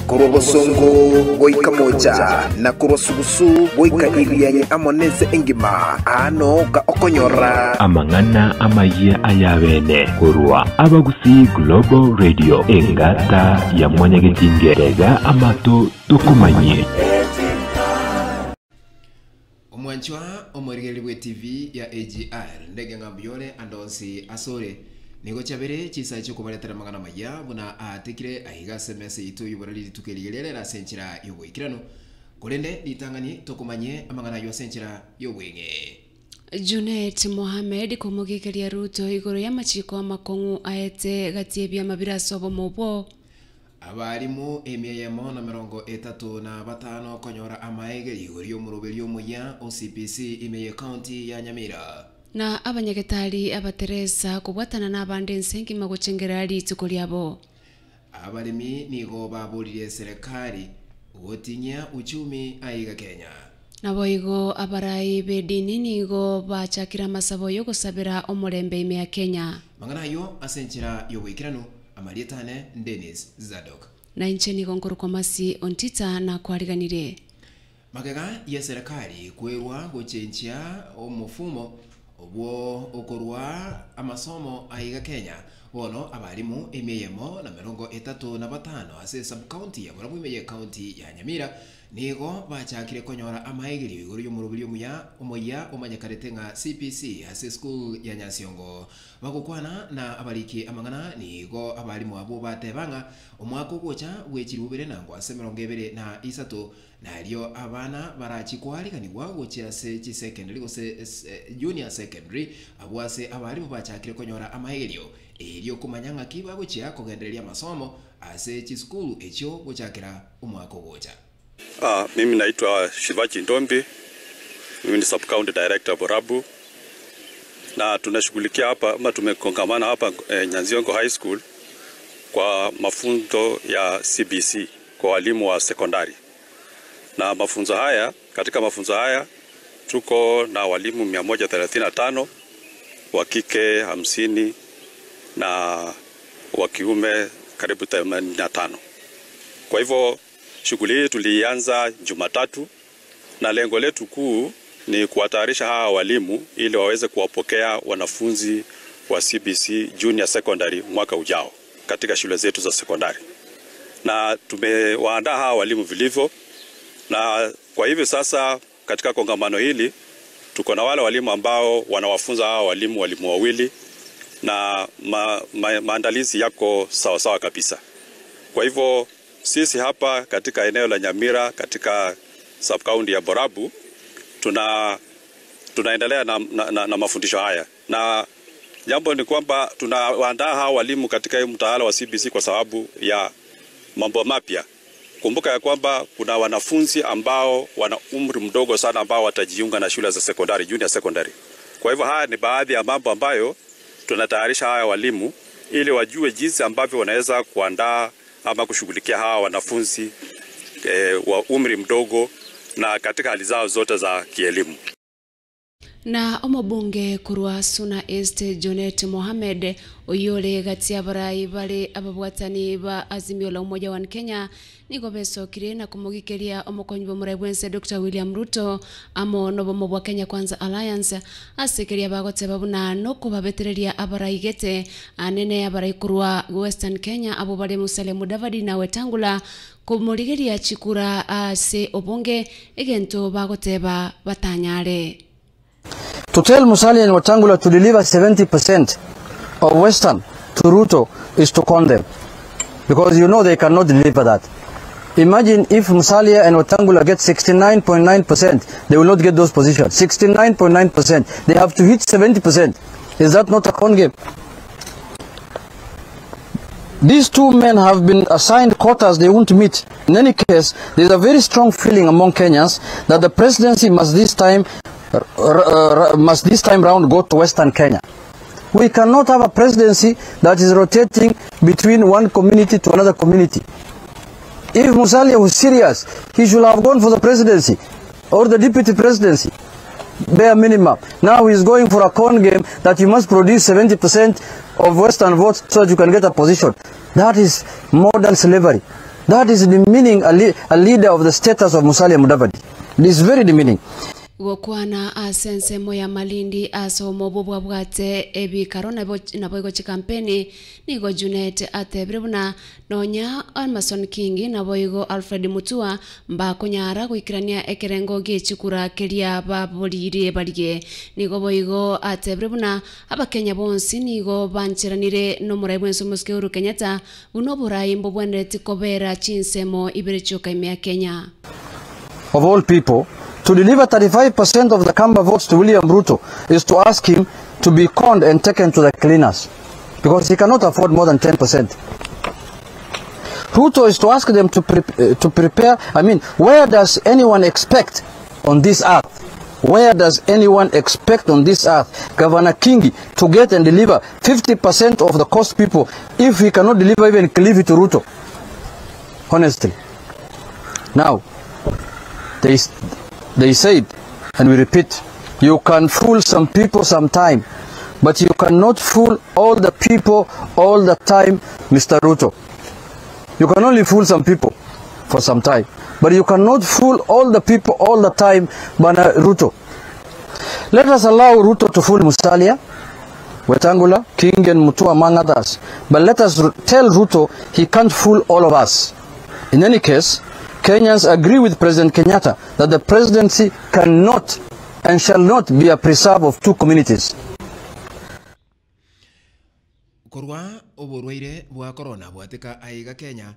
Kurobosongo goika moja na kurosugusu goika irianye amonese engima ano ga okonyora amangana amaye ayabene kurwa Abagusii Global Radio engata ya mwanyagetingega amato tukumanye omwanchwa omwerigeli TV ya Agr ndege ngambiole andonsi asore nigo chabere chisa cyo kubaletera magana maya buna atekire ahiga SMS itu yubarali tukeligelera la senchira yobwikirano kolende litangani tokumanye amagana yo senchira yobwenge Junet Mohammed komugekeria Ruto igoro ya machiko amakongu aete gatiebya mabira sobo mobo abarimu emyeyemo na 35 konyora amaege igoro murobelyo moya OCPC imeye county ya Nyamira na abanyagetari abateresa kubwatana n'abandi nsengi magucengera lituko lyabo abalimi nigo babulire serikali wotinya uchumi aiga Kenya nabo igo abarai bedini nigo bachakira masabo yo gusabira omurembe ime ya Kenya mangana yo asenchira yo wikirano amalietane Dennis Zadok na incheni gonkuru kwa masi ontita na kwariganire magega ya serikali kwerwa gochenchia omufumo obwo okorwa amasomo aiga Kenya wono abarimu emeyemo na 35 ase sub county ya Borabu imeye county ya Nyamira nigo bachakire konyora amaigiri igoro y'umurubiri omoya omanyakarete nga CPC ase school ya Nyasiongo bagukwana na abaliki amangana nigo abarimu abo batebanga omwako gocha wechirubere nangwa ase 23 nalyo abana barachikwalikanibwa gochira se chi secondary gose junior secondary abwase abarimu bachakire konyora amaigiri elyo kumanyanga kiba gochira kogendereria masomo ase chi school echo gochakira omwako gocha mimi naitwa Shivaji Ndombi, mimi ni sub-county director Borabu, na tunashughulikia hapa ama tumekongamana hapa Nyanziongo High School kwa mafunzo ya CBC kwa walimu wa sekondari. Na mafunzo haya, katika mafunzo haya tuko na walimu 135, wa kike 50 na wa kiume karibu 85. Kwa hivyo shughuli hii tulianza Jumatatu na lengo letu kuu ni kuwatayarisha hawa walimu ili waweze kuwapokea wanafunzi wa CBC Junior Secondary mwaka ujao katika shule zetu za sekondari. Na tumewaandaa hawa walimu vilivyo, na kwa hivyo sasa katika kongamano hili tuko na wale walimu ambao wanawafunza hawa walimu wawili na maandalizi yako sawa sawa kabisa. Kwa hivyo sisi hapa katika eneo la Nyamira katika sub-county ya Borabu tunaendelea na mafundisho haya, na jambo ni kwamba tunawaandaa hawa walimu katika mtaala wa CBC kwa sababu ya mambo mapya. Kumbuka ya kwamba kuna wanafunzi ambao wana umri mdogo sana ambao watajiunga na shule za sekondari, junior secondary. Kwa hivyo haya ni baadhi ya mambo ambayo tunatayarisha haya walimu ili wajue jinsi ambavyo wanaweza kuandaa ama kushughulikia hawa wanafunzi wa umri mdogo na katika hali zao zote za kielimu. Na omobunge kurwa Suna East Junet Mohammed oyole gatia barai bale ababwatani ba azimio la umoja wa Kenya niko beso kire na kumugikeria omokonybo murebwense Dr. William Ruto amo nobo mobwa Kenya Kwanza Alliance asekeria bagote babuna no kubabetereria abarai gete anene abarai kurwa Western Kenya abo bale Musale Mudavadi na Wetangula kumurigeria chikura ase obonge egento bagoteba batanyare. To tell Musalia and Wetangula to deliver 70% of Western to Ruto is to con them, because you know they cannot deliver that. Imagine if Musalia and Wetangula get 69.9%, they will not get those positions. 69.9%, they have to hit 70%. Is that not a con game? These two men have been assigned quotas they won't meet. In any case, there is a very strong feeling among Kenyans that the presidency must this time round go to Western Kenya. We cannot have a presidency that is rotating between one community to another community. If Musalia was serious, he should have gone for the presidency or the deputy presidency, bare minimum. Now he's going for a con game that you must produce 70% of Western votes so that you can get a position. That is modern slavery. That is demeaning a leader of the status of Musalia Mudavadi. It is very demeaning. Gokwana asense moya Malindi asomo bobwa bwate ebi karona na boigo chikampeni nigo Junet atebrebuna nonya Almason King na boigo Alfred Mutua mba kunyara kuikirania ekerengo gechikura keria babolire balige nigo boigo atebrebuna abakenya bonsi nigo banchiranire no muraibu ensomoske Uhuru Kenyatta uno burai mbobwendeti kobera chinsemo iberechoka imea Kenya. Of all people, to deliver 35% of the Kamba votes to William Ruto is to ask him to be conned and taken to the cleaners, because he cannot afford more than 10%. Ruto is to ask them to prepare. I mean, where does anyone expect on this earth? Where does anyone expect on this earth Governor Kingi to get and deliver 50% of the cost people if he cannot deliver even Kilifi to Ruto? Honestly. Now, they said, and we repeat, you can fool some people sometime, but you cannot fool all the people all the time, Mr. Ruto. You can only fool some people for some time, but you cannot fool all the people all the time, Bana Ruto. Let us allow Ruto to fool Musalia, Wetangula, King and Mutua among others, but let us tell Ruto he can't fool all of us. In any case, Kenyans agree with President Kenyatta that the presidency cannot and shall not be a preserve of two communities. Korwa oborwaire bwa corona bwateka aiga Kenya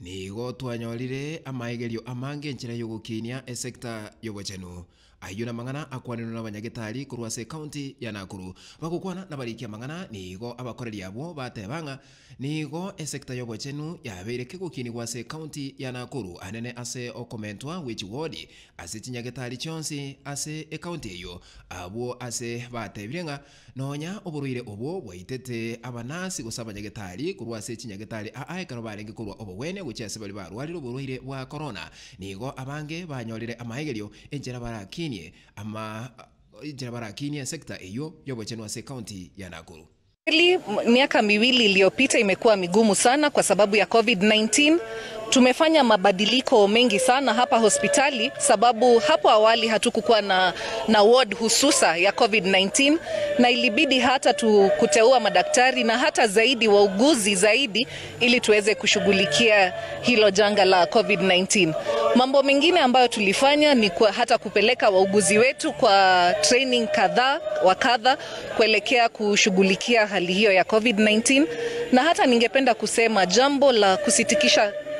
nigo twanyolire amaigerio amange nchira yogukinia sector yogochenu ayuna mangana akwanino n'abanyagitari kurwase county ya Nakuru bagukwana nabarikia mangana nigo abakoreri abo batebanga nigo sector yogochenu yabeire kigukini gwase county ya Nakuru anene ase okomentwa which ward ase chinyagitari chonsi ase county eyo abo ase batebirenga nonya oburuire obo bwaitete abanasi gusaba nyagitari kurwase chinyagitari aikaro barenge kurwa obowene guchase bali barwariro oburuire bwa corona nigo abange banyolire amahegerio enjera barakinie ama enjera barakinie sector eyo yobochenu ase county ya Nakuru. Miaka miwili iliyopita imekuwa migumu sana kwa sababu ya COVID-19. Tumefanya mabadiliko mengi sana hapa hospitali sababu hapo awali hatukukuwa na ward hususa ya COVID-19 na ilibidi hata kuteua madaktari na hata zaidi wauguzi zaidi ili tuweze kushughulikia hilo janga la COVID-19. Mambo mengine ambayo tulifanya ni hata kupeleka wauguzi wetu kwa training kadha kuelekea kushughulikia hali hiyo ya COVID-19 na hata ningependa kusema jambo la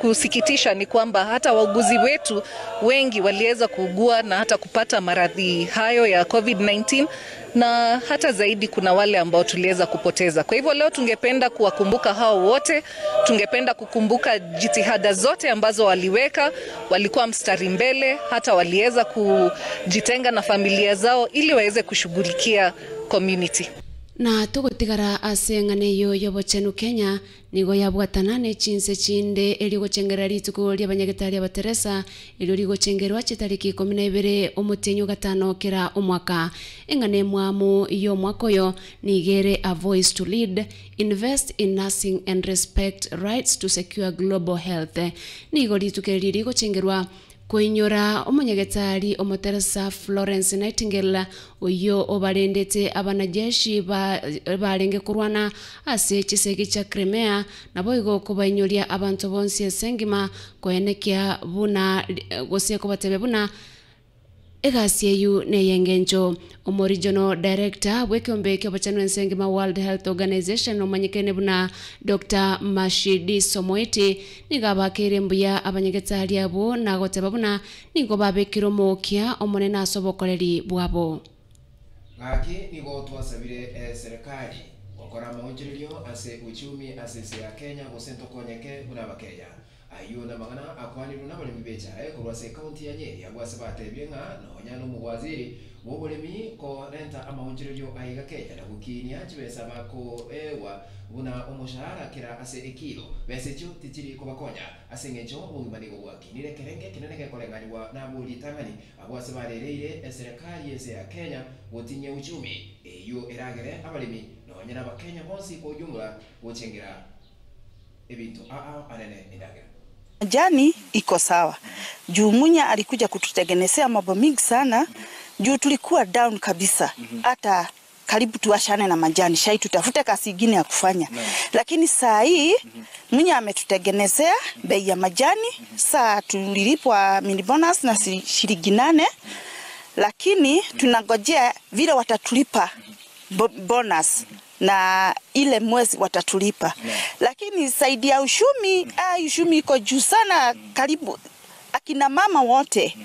kusikitisha ni kwamba hata wauguzi wetu wengi waliweza kuugua na hata kupata maradhi hayo ya COVID-19 na hata zaidi kuna wale ambao tuliweza kupoteza. Kwa hivyo leo tungependa kuwakumbuka hao wote, tungependa kukumbuka jitihada zote ambazo waliweka, walikuwa mstari mbele, hata waliweza kujitenga na familia zao ili waweze kushughulikia community. Na tugutigara ase ngane yo yobochenu Kenya nigo yabwatanane chinse chinde eli gochengera rituko lya banyagitari abateresa eli rigochengerwa chitariki 12 omutenyo gatano kira omwaka engane mwamu yo mwakoyo nigere a voice to lead, invest in nursing and respect rights to secure global health nigo rituke liri gochengerwa kuinyora omunyagetari omoteresa Florence Nightingale oyo obarendete abanajeshi barenge kurwana ase chisegi cha Crimea nabo igo kubainyoria abantu bonse sengima koenekia buna gosie kubatebe buna egasiyu neyengenjo omoriginal director wekombe kyobachano ensengima World Health Organization omanyekene buna Dr. Mashidi Somoiti nigaba kerembuya abanyegetari abo nagoteba buna nigo babekiro mokia omonena asobokoreri bwabo ngaki nigo twasabire serikali okora maonjirio ase uchumi ase ya Kenya gosento konyeke buna bakenya ayuna magana akwani runa bali mibecha kurwase county ya Nyeri agwase batebienga nonya no muwaziri wobolemi ko renta amaonjirio aiga Kenya na gukinia chibesa bako ewa buna omushahara kira ase ekilo besecho tichiri ko bakonya ase ngecho ubimani go wakinire kerenge kinene kolenganywa na buli tangani agwase barereire serikali yese ya Kenya gotinye uchumi eyo eragere abalimi nonya na bakenya bonsi ko jumla gochengera ebintu anene indagera Majani iko sawa. Juu Munya alikuja kututengenezea mambo mingi sana. Juu tulikuwa down kabisa. Hata karibu tuashane na majani. Shai tutafute kasi ingine ya kufanya. Lakini saa hii Munya ametutengenezea bei ya majani. Saa tulilipwa mini bonus na shilingi 8. Lakini tunangojea vile watatulipa bonus na ile mwezi watatulipa. Lakini saidi ya ushumi, ushumi iko juu sana. Karibu akina mama wote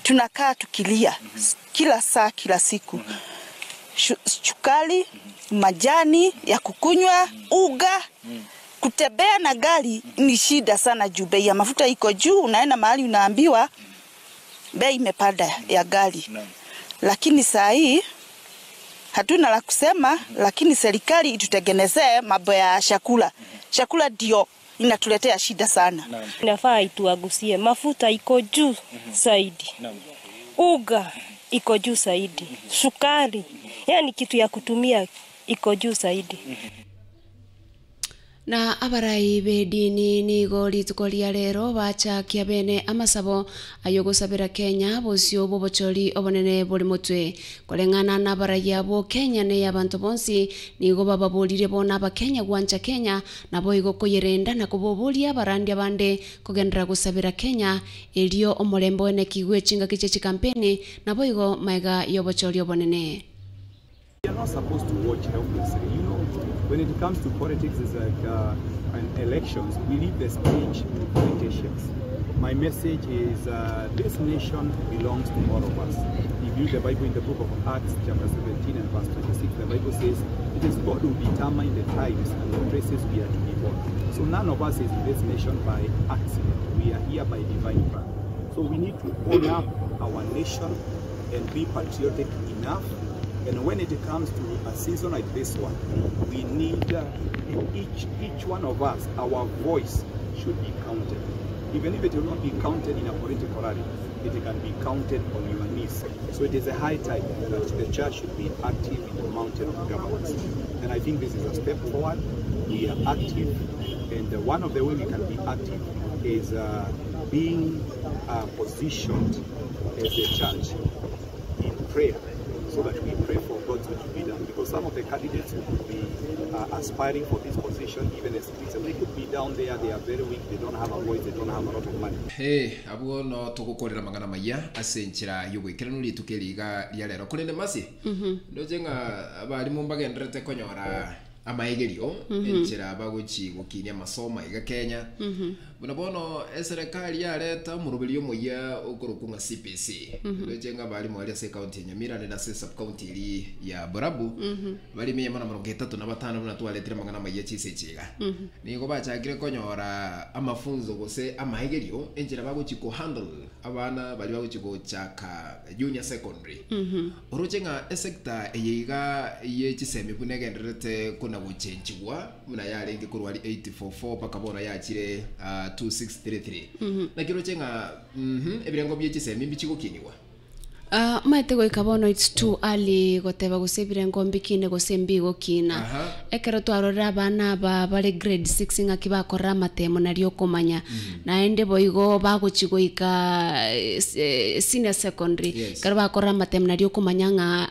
tunakaa tukilia kila saa kila siku. Chukali, majani ya kukunywa, uga, kutembea na gari ni shida sana juu bei ya mafuta iko juu. Unaenda mahali unaambiwa bei imepanda ya gari. Lakini saa hii hatuna la kusema, lakini serikali itutengenezee mambo ya chakula. Chakula ndio inatuletea shida sana. Inafaa ituagusie. Mafuta iko juu zaidi. Uga iko juu zaidi. Sukari, yani kitu ya kutumia iko juu zaidi. Na abarai bedini ni goli tukolia lero bacha kia bene amasabo ayogosabira Kenya bosio bobochori obonene boli mutwe kolengana na abarai yabo Kenya ne yabantu bonsi ni go baba bolire bona aba Kenya gwancha Kenya na boigo koyerenda na kubobolia barandi abande kogendera gusabira Kenya elio omolembo ene kigwe chinga kichechi kampeni na boigo maiga yobochori obonene. We are not supposed to watch helplessly, you know. When it comes to politics, it's like and elections, we leave the stage to politicians. My message is this nation belongs to all of us. If you read the Bible in the book of Acts, chapter 17 and verse 26, the Bible says, it is God who determines the times and the places we are to be born. So none of us is in this nation by accident. We are here by divine plan. So we need to own up our nation and be patriotic enough. And when it comes to a season like this one, we need each one of us, our voice should be counted. Even if it will not be counted in a political rally, it can be counted on your knees. So it is a high time that the church should be active in the mountain of governance. And I think this is a step forward. We are active. And one of the ways we can be active is being positioned as a church in prayer, so that we pray for God's will to be done. Because some of the candidates who could be aspiring for this position, even as Christians, they could be down there, they are very weak, they don't have a voice, they don't have a lot of money. Hey, abuo no tugukorera magana maya asenchira yugwikira nuri tukeliga ya lero kunene masi. Ndojenga abarimu mbagendrete konyora amaigerio enchira Abagusii gukinya masoma iga Kenya. Munabono serikali ya leta murubirio moya okurukunga CPC. Ndojenga barimu ali ase county ya Nyamira na ase sub county ili ya Borabu. Bari meye mana 35 na tualetira magana maya chisechiga. Nigo bachagire konyora amafunzo gose amaigerio enchira Abagusii ko handle abana bali Abagusii ko chaka junior secondary. Orojenga sector eyiga ye chisemi bunegenderete kuna buchenjwa muna yale ngikurwali 844 pakabona yakire 2633 na kiro chenga ebirengo byechisemi bichigokiniwa maite go ikabono it's too early goteba gusebire ngombikine gosembi gokina ekero twarora abana bale grade 6 ngakiba korra matemo nario komanya na ende boigo bagochigoika senior secondary karo bakorra matemo nario komanya nga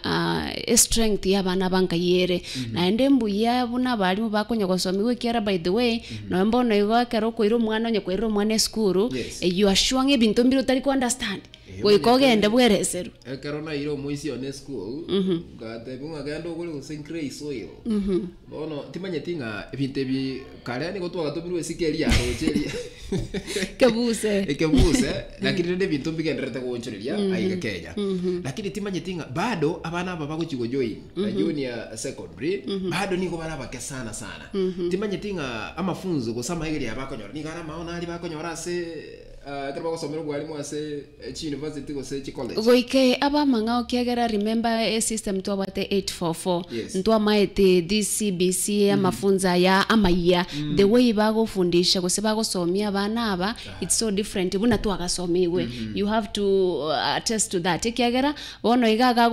strength y'abana bankayere na ende mbuya buna bali bakonya gosomi gokiara by the way no mbono igo kero koiro mwana onye koiro mwana school you are showing ebintu mbiro tari ko understand goikogende bwereseru ekero na iro muisi on school gate bunga gando gole usencre soil bono timanyetinga ebinte bi kale ni gotwa gatumirwe sikeri ya rocheri kebuse lakini nde bintu bigenderete kuonchoreria aiga Kenya lakini timanyetinga bado abana baba gochigo join na junior secondary bado niko bana bake sana timanyetinga amafunzo gosama igeri abakonyora ni gara maona ali bakonyora se Kama kusomera mwalimu ase university go se college. Goike aba mangao kiagera remember a system to abate 844. Yes. Ntua maete DCBC mafunza ya amaya. The way bago fundisha kose bago somia bana aba it's so different. Buna tu agasomiwe. You have to attest to that. Kiagera bono igaga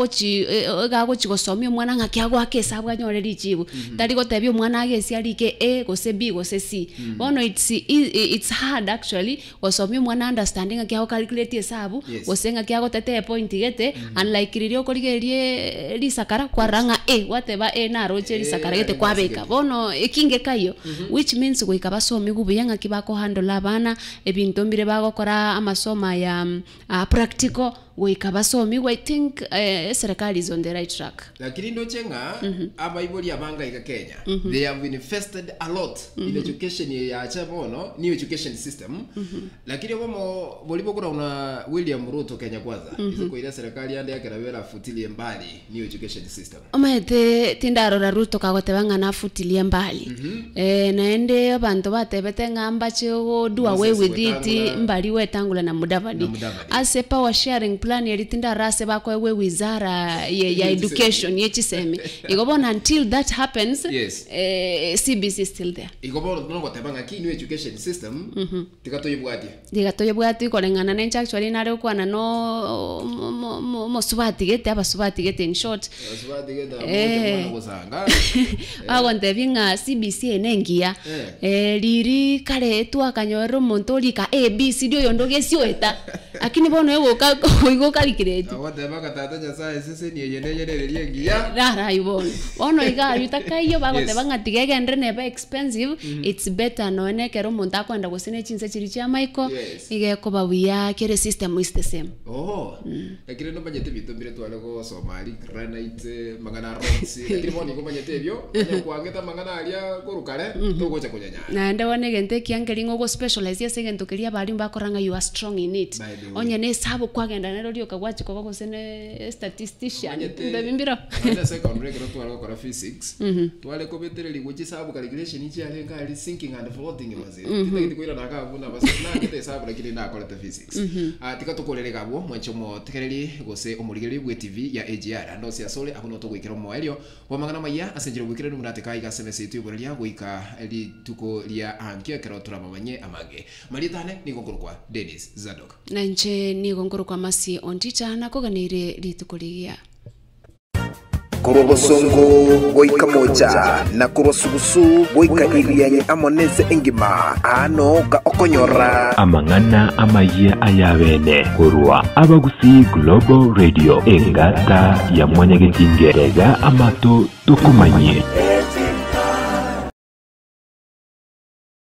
go chigosomi mwana ngakiago akesabwa nyoreri chibu. Tari go tebyo mwana agesi alike A gose B gose C. Bono it's hard actually osomi mwana understanding akiago calculate hesabu gosenga kiago tete point gete unlike ririo korigerie risakara kwa ranga A whatever A na roche risakara gete kwa beka bono ikinge kayo which means goika basomi gubuyanga kibako handle abana ebintu mbire bagokora amasoma ya practical goika basomi. I think serikali is on the right track. Lakini ndo chenga abaiboli abanga ika Kenya they have invested a lot in education ya chabono new education system. Lakini wamo bolibo kuna una William Ruto Kenya Kwanza iziko ile serikali yande yake rawera futilie mbali new education system. Omete tindaro Ruto kagotebanga na futilie mbali naende abantu batebete ngamba chego do away with it mbali wetangula na Mudavadi as a power sharing plan yalitinda rase bako ewe wizara ya education yechiseme igobona until that happens CBC is still there igobona tunongo tebanga ki new education system tikatoyebwati kolengana nencha actually nare kwana no mosubati gete abasubati gete in short agonte binga CBC enengia riri kare tu akanyoro montoli ka ABC dio yondoge siweta akini bono ewo ka oigo kalikireti awateba katata sasa sese ni yeneye ngia rara ibon bono iga yutakayo bagoteba ngatigege ndrene ba expensive it's better no enekero monta kwenda gusine chinse chiri cha Michael ige ko bawiya kere system is the same akire no banyete bitombire twale go Somali granite magana rocks akire boni ko banyete byo kwangeta magana alia korukare to gocha kunyanya na ndabone gente kiangelingo go specialize yesegento kelia bali mbakoranga you are strong in it onye ne sabo kwagenda nero dio kagwachi ko bagosene statistician ndabimbira na secondary ko twale ko physics twale ko betereli gochi sabo calculation ichi ale ngali thinking and floating maze titagiti ko ira nakabuna basi na kete sabo lakini na ko physics tikatokolele gabo mwanchomo tekereli gose omurigeri bwe TV ya AGR ndo cia sole akuno to gwikira moelio wa magana maya asenjiro gwikira numurate kai ga semese tu borelia gwika eli tuko lia ankia kero turamamanye amage malitane ni gongorukwa Dennis Zadok na nche ni gongorukwa masi onticha na koganire litukuligia kurobosongo boika moja na kurosugusu boika irianye amonese engima ano ga okonyora amangana amaye ayabene kurwa Abagusii Global Radio engata ya mwanyagetingereza amato tukumanye